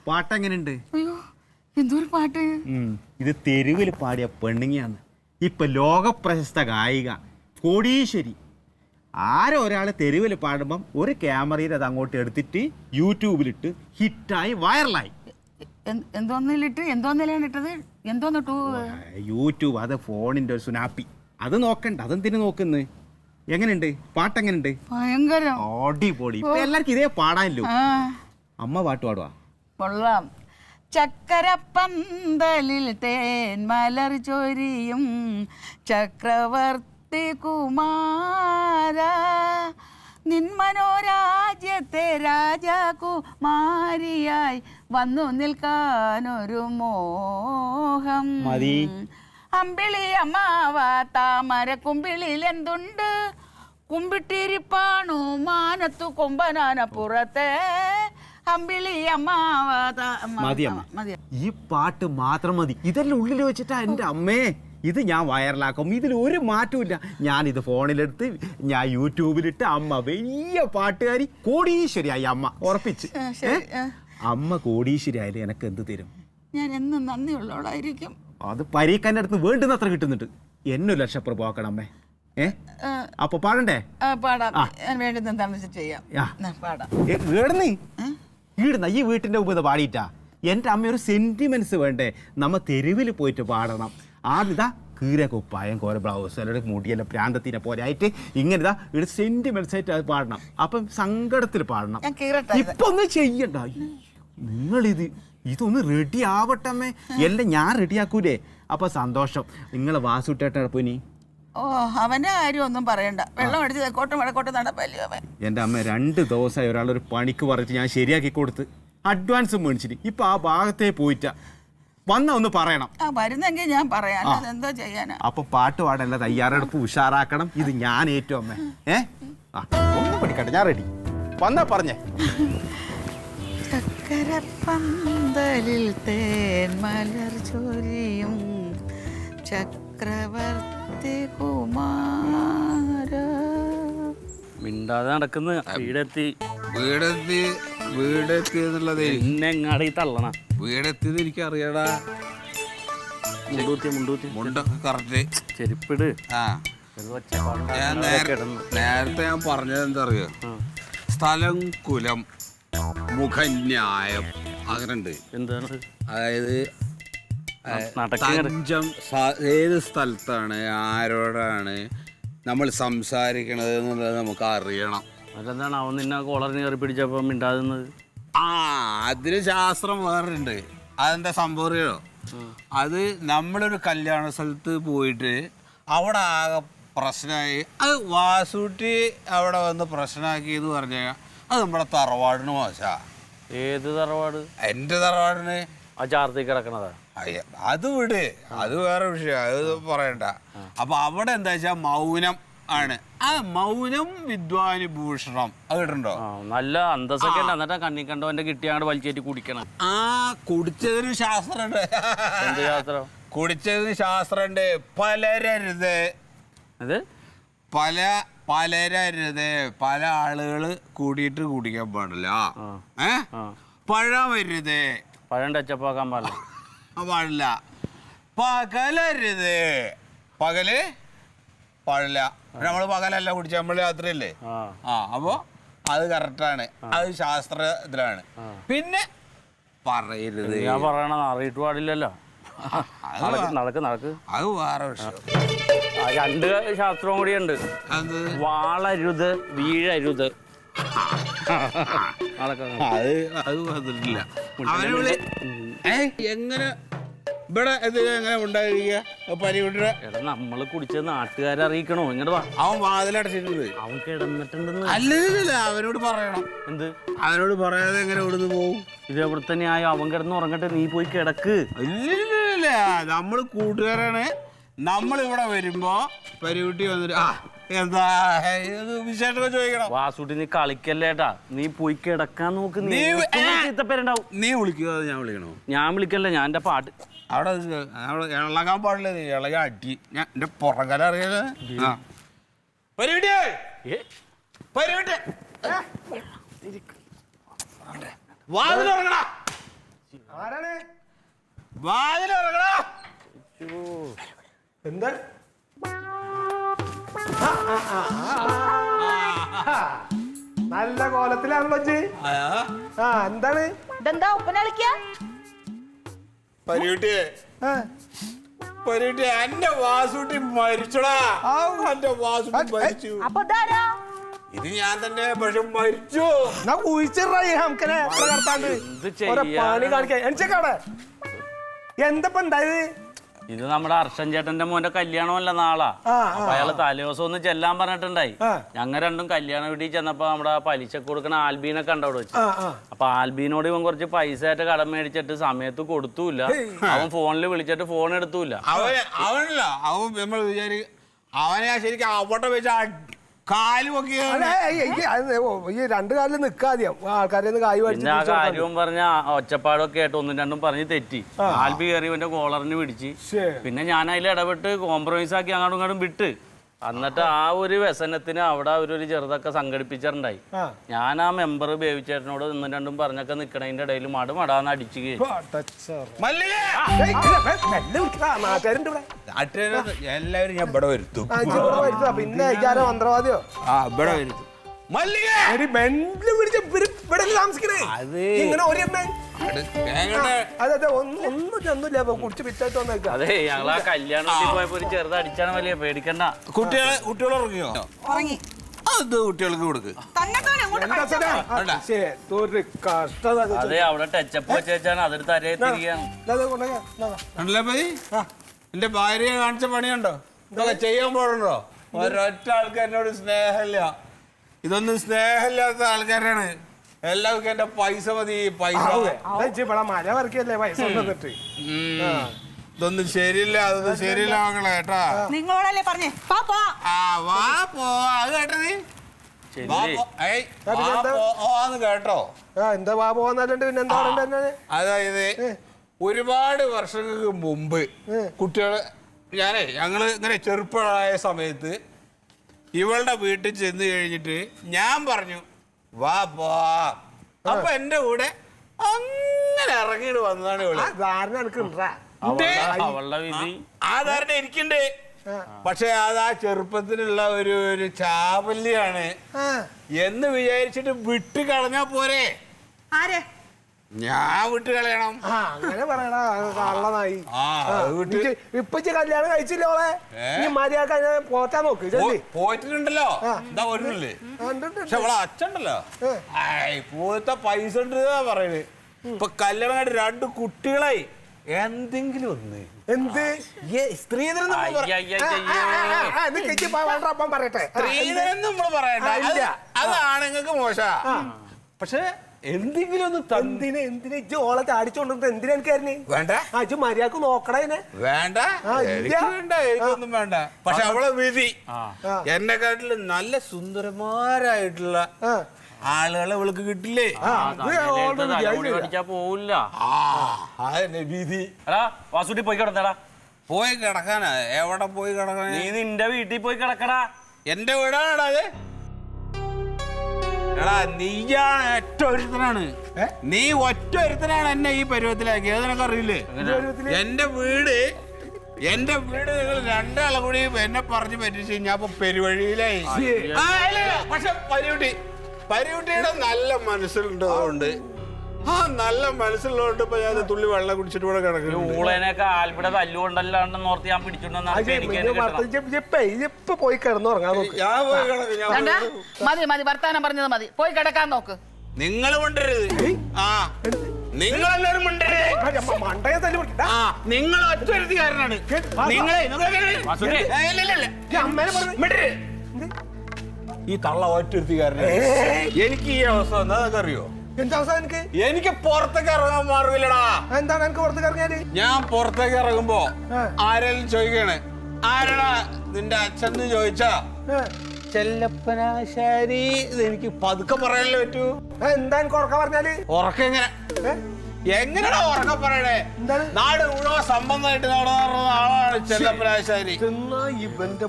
പാട്ടെങ്ങനെയുണ്ട്? അയ്യോ എന്തൊരു പാട്ട്! ഇത് തെരുവിൽ പാടിയ പെണ്ണുങ്ങിയാണ്. ഇപ്പൊ ലോക പ്രശസ്ത ഗായിക, കോടീശ്വരി. ആരോ ഒരാൾ തെരുവിൽ പാടുമ്പം ഒരു ക്യാമറയിൽ അത് അങ്ങോട്ട് എടുത്തിട്ട് യൂട്യൂബിലിട്ട് ഹിറ്റായി വൈറലായി. എന്തോന്നിട്ടത് യൂട്യൂബ്, അത് ഫോണിന്റെ ഒരു സുനാപ്പി. അത് നോക്കണ്ട, അതെന്തിനു നോക്കുന്നു? എങ്ങനെയുണ്ട് പാട്ടെങ്ങനെയുണ്ട്? ഭയങ്കരം അടിപൊളി. ഇപ്പൊ എല്ലാവർക്കും ഇതേ പാടാനല്ലോ. അമ്മ പാട്ട് പാടുവാ? കൊള്ളാം. ചക്കരപ്പന്തലിൽ തേൻ മലർ ചൊരിയും ചക്രവർത്തി കുമാര, നിന്മനോരാജ്യത്തെ രാജകുമാരിയായി വന്നു നിൽക്കാനൊരു മോഹം. അമ്പിളി അമ്മാവ താമര കുമ്പിളിൽ എന്തുണ്ട്, കുമ്പിട്ടിരിപ്പാണു മാനത്തു കൊമ്പനാന പുറത്തെ. അമ്പിളി അമ്മാവ. ഈ പാട്ട് മാത്രം മതി. ഇതെല്ലാം ഉള്ളിൽ വെച്ചിട്ടാ എൻ്റെ അമ്മേ ഇത് ഞാൻ വൈറലാക്കും. ഇതിൽ ഒരു മാറ്റമില്ല. ഞാനിത് ഫോണിലെടുത്ത് ഞാൻ യൂട്യൂബിലിട്ട് അമ്മ വലിയ പാട്ടുകാരി, കോടീശ്വരിയായി അമ്മ ഉറപ്പിച്ച്. അമ്മ കോടീശ്വരി ആയാലും എനക്ക് എന്ത് തരും? ഞാൻ എന്നും നന്ദിയുള്ളവളായിരിക്കും. അത് പരീക്കാൻ്റെ അടുത്ത് വേണ്ടുന്നത്ര കിട്ടുന്നുണ്ട്. 8 ലക്ഷം പോക്കണം അമ്മേ. അപ്പൊ പാടണ്ടേ? പാടാം. ഈടുന്ന ഈ വീട്ടിന്റെ മുമ്പ് പാടിയിട്ടാ എൻ്റെ അമ്മ ഒരു സെന്റിമെന്റ്സ് വേണ്ടേ? നമ്മ തെരുവിൽ പോയിട്ട് പാടണം. ആദ്യതാ കീര കുപ്പായം, കോര ബ്ലൗസ്, അല്ലെങ്കിൽ മുടിയെല്ലാം പ്രാന്തത്തിനെ പോലെ ആയിട്ട് ഇങ്ങനെ ഇതാ ഒരു സെന്റിമെന്റ്സ് ആയിട്ട് അത് പാടണം. അപ്പം സങ്കടത്തിൽ പാടണം. ഇപ്പൊ ഒന്നും ചെയ്യണ്ട. ഇതൊന്ന് റെഡി ആവട്ടെ അമ്മേ. എല്ലാം ഞാൻ റെഡിയാക്കൂലേ? അപ്പൊ സന്തോഷം. നിങ്ങളെ വാസുട്ടേട്ട പോയി. അവന്റെ കാര്യം ഒന്നും പറയണ്ട. വെള്ളം അടിച്ച് തെക്കോട്ടും വടക്കോട്ടും നടപ്പല്ലേ അവൻ. എൻ്റെ അമ്മ 2 ദിവസമായി ഒരാളൊരു പണിക്ക് പറഞ്ഞിട്ട് ഞാൻ ശരിയാക്കി കൊടുത്ത് അഡ്വാൻസും മേടിച്ചിട്ട് ഇപ്പൊ ആ ഭാഗത്തേ പോയിട്ടാ. വന്ന ഒന്ന് പറയണം. വരുന്നെങ്കിൽ ഞാൻ പറയാം, എന്തോ ചെയ്യാനാ. അപ്പൊ പാട്ട് പാടല്ല, തയ്യാറെടുപ്പ് ഉഷാറാക്കണം. ഇത് ഞാൻ ഏറ്റവും അമ്മേ. ഒന്നും പഠിക്കട്ടെ, ഞാൻ റെഡി. വന്നാ പറഞ്ഞേ. ചക്കരപ്പന്തലിൽ തേൻ മലർ ചൊരിയും ചക്രവർത്തി കുമാര. മിണ്ടാതെ നടക്കുന്ന വീടെത്തി എന്നുള്ളത് എന്നെങ്ങാടി തള്ളണ. വീടെത്തിയത് എനിക്ക് അറിയടാ. കറക്റ്റ് ചെരുപ്പിട്. നേരത്തെ ഞാൻ പറഞ്ഞത് എന്താ അറിയോ? സ്ഥലം, കുലം, മുഖന്യായം, അങ്ങനുണ്ട്. എന്താണ്? അതായത് ഏത് സ്ഥലത്താണ്, ആരോടാണ് നമ്മൾ സംസാരിക്കണത് എന്നുള്ളത് നമുക്ക് അറിയണം. അതെന്താണ് അവൻ നിന്നെ കോളറിന് കയറി പിടിച്ചപ്പോ മിണ്ടാകുന്നത്? അതിന് ശാസ്ത്രം വേറുണ്ട്. അതെന്താ സംഭവം അറിയോ? അത് നമ്മളൊരു കല്യാണ സ്ഥലത്ത് പോയിട്ട് അവിടെ ആകെ പ്രശ്നമായി. അത് വാസൂട്ടി അവിടെ വന്ന് പ്രശ്നമാക്കിയെന്ന് പറഞ്ഞാൽ അത് നമ്മുടെ തറവാടിന് മോശാ. ഏത് തറവാട്? എൻ്റെ തറവാടിന്. ആ ചാർത്തി കിടക്കണതാ. അത് വിട്, അത് വേറെ വിഷയം, അത് പറയണ്ട. അപ്പൊ അവിടെ എന്താ വെച്ചാൽ മൗനം ആണ്. ആ മൗനം വിദ്വാനുഭൂഷണം. അത് കേട്ടിട്ടുണ്ടോ? നല്ല അന്തസ്സൊക്കെ ഉണ്ട്. എന്നിട്ട് കണ്ണി കണ്ടവന്റെ കിട്ടിയാണ്ട് വലിച്ചേറ്റി കുടിക്കണം. കുടിച്ചതിന് ശാസ്ത്രമുണ്ട്. എന്ത് ശാസ്ത്രം? കുടിച്ചതിന് ശാസ്ത്രമുണ്ട്. പലരരുത്. അത് പലരരുത്. പല ആളുകള് കൂടിയിട്ട് കുടിക്കാൻ പാടില്ല. പഴം വരുത്. പഴം ടച്ചപ്പാക്കാൻ പാടില്ല. പാടില്ല. പകലരുത്. പകല് പാടില്ല. നമ്മള് പകലല്ല കുടിച്ച, നമ്മള് രാത്രിയല്ലേ. അപ്പൊ അത് കറക്റ്റാണ്. അത് ശാസ്ത്ര ഇതിലാണ്. പിന്നെ പറയരുത്. ഞാൻ പറയണ അറിയിട്ട് പാടില്ലല്ലോ. നടക്ക്. അത് വേറെ വിഷയം. 2 ശാസ്ത്രവും കൂടി ഉണ്ട്. വാളരുത്, വീഴരുത്. അത് വന്നിട്ടില്ല. എങ്ങനെ ഇവിടെ എങ്ങനെ ഉണ്ടായിരിക്കുക പനി വിട്ട? നമ്മള് കുടിച്ചത് നാട്ടുകാരെ അറിയിക്കണോ? ഇങ്ങോട്ട് വാ. അവൻ വാതിലടച്ചിട്ടുണ്ട്. അവൻ കിടന്നിട്ടുണ്ടെന്ന്. അല്ല, അവനോട് പറയണം. എന്ത്? അവനോട് പറയാതെ എങ്ങനെ ഇവിടുന്ന് പോകും? ഇത് എവിടെ തന്നെ ആയോ? അവൻ കിടന്ന് ഉറങ്ങട്ടെ, നീ പോയി കിടക്ക്. ഇല്ല, നമ്മള് കൂട്ടുകാരാണ്. നമ്മളിവിടെ വരുമ്പോ പരികുട്ടി വന്നിട്ട് എന്താ വിശേഷമൊക്കെ ചോദിക്കണം. വാസുട്ടി നീ കളിക്കല്ലേട്ടാ, നീ പോയി കിടക്കാൻ നോക്ക്. നീ വിളിക്കുക, ഞാൻ വിളിക്കണോ? ഞാൻ വിളിക്കല്ലേ, ഞാൻ എന്റെ പാട്ട് അവിടെ ഇളകാൻ പാടില്ല. നീ ഇളകാൻ അടി. ഞാൻ എന്റെ പുറകല അറിയാതെ വാതിലുറങ്ങണ. ആരാണ്? വാതിലിറങ്ങടാ. എന്താ? നല്ല കോലത്തിലാണല്ലോ ഇജ്ജ്. എന്താണ്? ഇതെന്താ ഒപ്പന കളിക്കാ? പരികുട്ടിയെ പരികുട്ടി എന്റെ വാസൂട്ടി മരിച്ചടാ. എന്റെ വാസൂട്ടി മരിച്ചു. അപ്പൊ ഇതാരാ? ഇത് ഞാൻ തന്നെ പക്ഷെ മരിച്ചു. പണി കാണിക്കാൻ എന്തപ്പ ഉണ്ടായത്? ഇത് നമ്മുടെ അർഷൻ ചേട്ടന്റെ മോന്റെ കല്യാണമല്ല നാളാ. അപ്പൊ അയാള് തലേദിവസം ഒന്ന് ചെല്ലാൻ പറഞ്ഞിട്ടുണ്ടായി. ഞങ്ങൾ രണ്ടും കല്യാണ വീട്ടിൽ ചെന്നപ്പോ നമ്മുടെ പലിശ കൊടുക്കണ ആൽബീനെ കണ്ടവിടെ വെച്ച്. അപ്പൊ ആൽബീനോട് ഇവൻ കുറച്ച് പൈസ ആയിട്ട് കടം മേടിച്ചിട്ട് സമയത്ത് കൊടുത്തൂല്ല. അവൻ ഫോണിൽ വിളിച്ചിട്ട് ഫോൺ എടുത്തൂല്ല. അവനല്ല അവൻ നമ്മൾ വിചാരിക്കും അവനെ ശരിക്കും അവിടെ വെച്ച് കാലുമൊക്കെ ഈ രണ്ടു കാലിൽ നിക്കാദ്യം ആൾക്കാരെ കായ് പിന്നെ ആ കാര്യവും പറഞ്ഞ ഒച്ചപ്പാടൊക്കെ ആയിട്ട് ഒന്നും രണ്ടും പറഞ്ഞ് തെറ്റി. ആൽബി കയറി ഇവന്റെ കോളറിന് പിടിച്ച്. പിന്നെ ഞാൻ അതിൽ ഇടപെട്ട് കോംപ്രമൈസ് ആക്കി അങ്ങോട്ടും ഇങ്ങോട്ടും വിട്ട്. എന്നിട്ട് ആ ഒരു വ്യസനത്തിന് അവിടെ അവരൊരു ചെറുതൊക്കെ സംഘടിപ്പിച്ചിട്ടുണ്ടായി. ഞാൻ ആ മെമ്പർ ബേബിച്ചേട്ടനോട് ഒന്നും രണ്ടും പറഞ്ഞൊക്കെ നിക്കണതിന്റെ ഇടയിൽ മടാന്ന് അടിച്ചു എല്ലാവരും ഞാൻ ഇവിടെ വരുത്തും. പിന്നെ മന്ത്രവാദിയോ ഇവിടെ വരുത്തും. അതെ ഞങ്ങൾ ആ കല്യാണത്തിൽ പോയപ്പോ ഒരു ചെറുത് അടിച്ചാണ് വലിയ പേടിക്കണ്ട. കുട്ടികൾ ഇറങ്ങിയോ? അത് കുട്ടികൾക്ക് കൊടുക്ക്. അതെ അവിടെ ടച്ചപ്പ് വെച്ചാണ് അതൊരു തരയെ തിരികെയാണ്. എന്റെ ഭാര്യയെ കാണിച്ച പണിയുണ്ടോ? ഇതൊക്കെ ചെയ്യാൻ പോകണ്ടോ? ഒരൊറ്റ ആൾക്കാരനോട് സ്നേഹമില്ല. ഇതൊന്നും സ്നേഹമില്ലാത്ത ആൾക്കാരാണ്. എല്ലാവർക്കും എന്റെ പൈസ മതി. പൈസ മഴ വരക്കല്ലേ പൈസ ഇതൊന്നും ശരിയില്ല. അതൊന്നും ശരിയില്ല മക്കളെ കേട്ടാ. നിങ്ങളോടല്ലേ പറഞ്ഞേ വാ പോ. അത് കേട്ടത് കേട്ടോ. എന്താ വാ പോവാന്നല്ലണ്ട് പിന്നെ എന്താ? അതായത് ഒരുപാട് വർഷങ്ങൾക്ക് മുമ്പ് കുട്ടികള് ഞങ്ങള് ഇങ്ങനെ ചെറുപ്പമായ സമയത്ത് ഇവളുടെ വീട്ടിൽ ചെന്ന് കഴിഞ്ഞിട്ട് ഞാൻ പറഞ്ഞു വാ പോ. അപ്പൊ എന്റെ കൂടെ അങ്ങനെ ഇറങ്ങിയിട്ട് വന്നതാണ് ഇവള്. ആ ധാരണ എനിക്കുണ്ട്. പക്ഷെ അത് ആ ചെറുപ്പത്തിനുള്ള ഒരു ചാവല്യാണ് എന്ന് വിചാരിച്ചിട്ട് വിട്ട് കളഞ്ഞാ പോരെ. ആരെ? ഞാൻ വിട്ട് കളയണം. അങ്ങനെ പറയണ കള്ളനായി. ഇപ്പൊ കല്യാണം കഴിച്ചില്ലേ ഓളെ? മര്യാദ പോറ്റാൻ നോക്ക്. പോയിട്ടുണ്ടല്ലോ. എന്താ പോയിട്ടില്ലേ? പക്ഷെ അവളെ അച്ഛണ്ടല്ലോ പോത്ത പൈസ ഉണ്ട് പറയുന്നത്. ഇപ്പൊ കല്യാണം കഴിഞ്ഞ 2 കുട്ടികളായി. എന്തെങ്കിലും ഒന്ന് എന്ത് സ്ത്രീധനം പറയട്ടെ. സ്ത്രീധനം നമ്മള് പറയണ്ട. അതാണ് നിങ്ങൾക്ക് മോശ. പക്ഷെ എന്തെങ്കിലും ഒന്ന് എന്തിനാ ഓളെ ചാടിച്ചോണ്ടിരുന്നത്? എന്തിനാ എനിക്കായിരുന്നു? വേണ്ട. അജ് മര്യാദക്ക് നോക്കണ വേണ്ട. എനിക്കൊന്നും വേണ്ട. പക്ഷെ അവളെ വിധി എന്നെക്കാട്ടിലും നല്ല സുന്ദരന്മാരായിട്ടുള്ള ആളുകളെ ഇവൾക്ക് കിട്ടില്ലേ? പോവില്ല. അതെന്നെ വിധി. വാസുട്ടി പോയി കിടന്നടാ. പോയി കിടക്കാനാ? എവിടെ പോയി കിടക്കാനാ? നീ നിന്റെ വീട്ടിൽ പോയി കിടക്കടാ. എന്റെ വീടാണടാ അത്. എടാ നീയാണ് ഒറ്റ ഒരുത്തനാണ്. നീ ഒറ്റ ഒരുത്തനാണ് എന്നെ ഈ പരുവത്തിലാക്കി. അത് നിനക്ക് അറിയില്ലേ? എന്റെ വീട് നിങ്ങൾ 2 ആളെ കൂടി എന്നെ പറഞ്ഞു പറ്റിച്ച് ഞാൻ ഇപ്പൊ പെരുവഴിയിലായി. പക്ഷെ പരികുട്ടിയുടെ നല്ല മനസ്സിലുണ്ടതുകൊണ്ട് ആ നല്ല മനസ്സിലുള്ളതുകൊണ്ട് ഇപ്പൊ ഞാൻ തുള്ളി വെള്ളം കുടിച്ചിട്ട് ഇവിടെ കിടക്കുന്നു. ഊളേനൊക്കെ ആൽബിടെ തല്ലുകൊണ്ടല്ലാണ്ടെന്ന് ഓർത്ത് ഞാൻ ഇപ്പൊ പോയി കിടന്നുറങ്ങാൻ നോക്ക്. ഞാൻ പോയി കിടക്കും. മതി വർത്താനം പറഞ്ഞത് മതി. പോയി കിടക്കാൻ നോക്ക്. നിങ്ങൾ മിണ്ടരുത്. നിങ്ങളെല്ലാരും മിണ്ടരുത്. മണ്ടയെ തല്ലി നിങ്ങൾ ഒറ്റരുത്തിക്കാരനാണ്. ഈ തള്ള ഒറ്റരുത്തിക്കാരനാണ്. എനിക്ക് ഈ അവസ്ഥ എന്താ അറിയോ? എന്താ അവസ്ഥ? എനിക്ക് പുറത്തേക്ക് ഇറങ്ങാൻ മാർഗമില്ലടാ. എന്താണ് എനിക്ക് പുറത്തേക്ക് ഇറങ്ങിയാല്? ഞാൻ പുറത്തേക്ക് ഇറങ്ങുമ്പോ ആരെങ്കിലും ചോദിക്കാണ് ആരടാ നിന്റെ അച്ഛൻ ചോദിച്ചാ ചെല്ലപ്പനാശാരി. ഇത് എനിക്ക് പതുക്കെ പറയാനല്ലേ പറ്റൂ. എന്താ എനിക്ക് ഉറക്കം പറഞ്ഞാല്? ഉറക്കം എങ്ങനെയാ ഉറക്കം പറയണേ? നാട് മുഴുവൻ സംബന്ധമായിട്ട് നടന്ന ആളാണ് ചെല്ലപ്പനാശാരി. ഇവന്റെ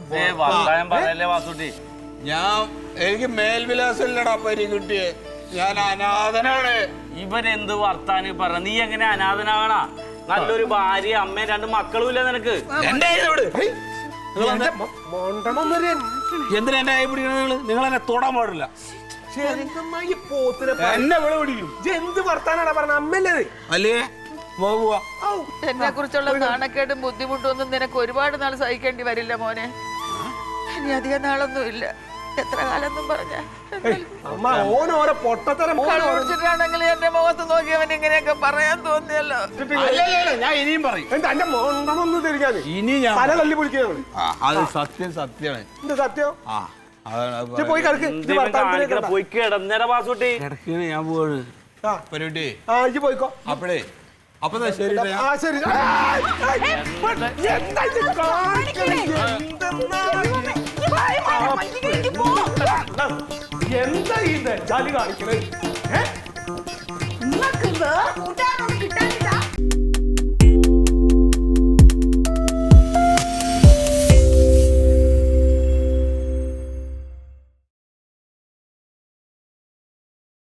എനിക്ക് മേൽവിലാസം ഇല്ലടാ പരി കിട്ടിയേ. ഞാൻ അനാഥനാണ്. ഇവനെന്ത് വർത്താനം പറ? നീ എങ്ങനെ അനാഥനാകണ? നല്ലൊരു ഭാര്യ, അമ്മയും 2 മക്കളും ഇല്ല നിനക്ക്? എന്തിനാ എന്റെ കൈ പിടിക്കണത്? നിങ്ങൾ എന്നെ തൊടാൻ പാടില്ല. എന്നെ വിള പിടിക്കും. എന്ത് വർത്താനാണ് പറഞ്ഞ അമ്മല്ലേ അല്ലേ പോവാ. എന്നെ കുറിച്ചുള്ള നാണക്കേടും ബുദ്ധിമുട്ടും ഒന്നും നിനക്ക് ഒരുപാട് നാൾ സഹിക്കേണ്ടി വരില്ല മോനെ. ഇനി അധികം നാളൊന്നും ഇല്ല. എത്ര കാലൊന്നും പറഞ്ഞ അമ്മ ഓനോരോ പൊട്ടത്തരം കുടിച്ചിട്ടാണെങ്കിൽ എന്റെ മുഖത്ത് നോക്കിയവൻ ഇങ്ങനെയൊക്കെ പറയാൻ തോന്നിയല്ലോ. ഞാൻ ഇനിയും പറയും. എന്റെ മോണ്ടമൊന്നും തിരിക്കാതെ ഇനി ഞാൻ തല തല്ലി പിടിക്കുന്നത്. അത് സത്യമാണ്. എന്ത് സത്യം? ആ അതാണ് ഇജ്ജ് പോയി കിടക്ക്. ഇജ്ജ് വർത്താനത്തിലേക്ക് കാണിക്കണ പോയി കിടന്നേരാ വാസുട്ടി. കിടക്കണേ. ഞാൻ പോവാണ് ആ. പരിപാടി. ആ ഇജ്ജ് പോയിക്കോ. അപ്പഴേ അപ്പൊ ശരി. ആ ശരി. എന്താ ഇത് കാണിക്കണേ? എന്താ ഇത് ചളി കാണിക്കണേ? നിങ്ങൾക്ക്